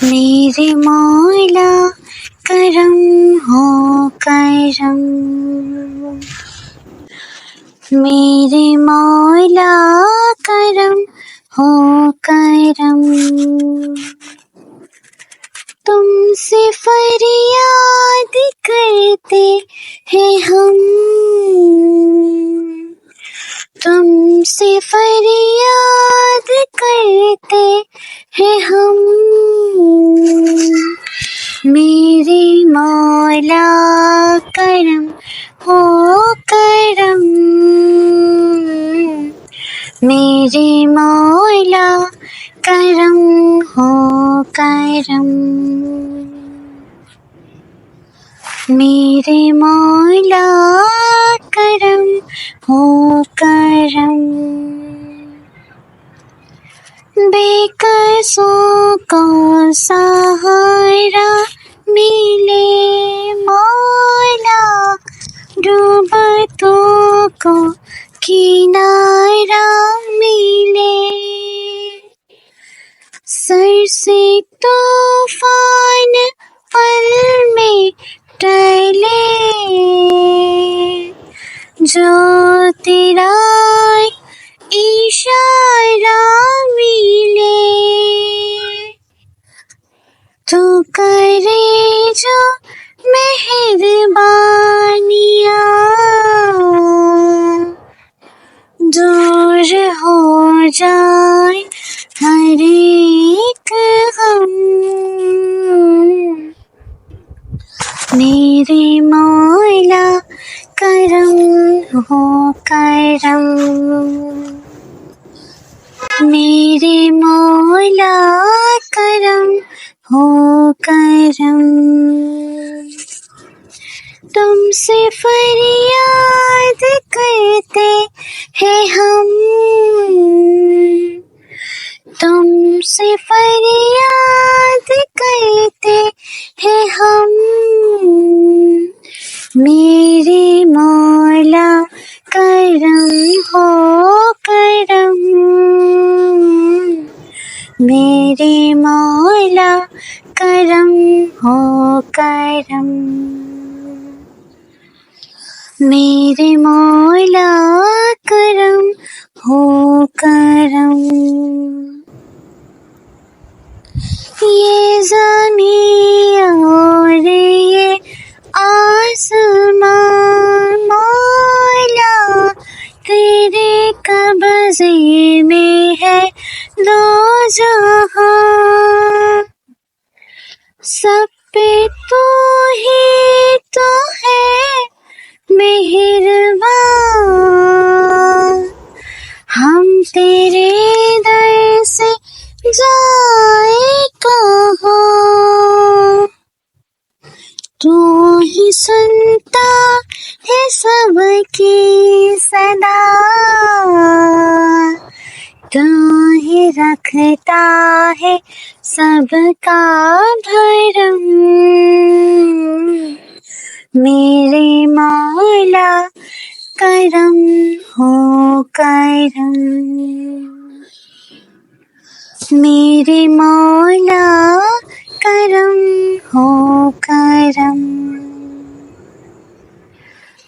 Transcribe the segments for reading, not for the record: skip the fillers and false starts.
मेरे मौला करम हो करम, मेरे मौला करम हो करम। तुमसे फरियाद करते हैं हम, तुमसे फरियाद करते हैं हम। मेरे मौला करम हो करम, मेरे मौला करम हो करम। मेरे मौला करम हो करम। बेकसों को सहारा मिले मौला, डूबतों को किनारा मिले। सर से तूफान पल में टले, जो तेरा इशारा मिले। तू करे जो मेहरबानियाँ, दूर हो जाए हर एक गम। मेरे मौला करम हो करम, मेरे मौला करम हो करम। तुमसे फरियाद करते हैं हम, तुमसे फरियाद करते हैं हम। मेरे मौला करम हो करम, मेरे मौला करम हो करम। मेरे मौला करम हो करम। ये ज़मीं और ये आसमां मौला, तेरे कब्ज़े में है दो जहां। सब पे तू ही तो है मेहरबान, हम तेरे दर से जाए कहाँ। तू ही सुनता है सबकी सदा, तू ही रखता है सबका भरम। मेरे मौला करम हो करम, मेरे मौला करम हो करम।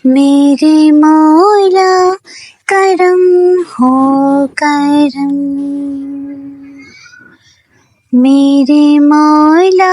मेरे मौला करम हो करम, मेरे मौला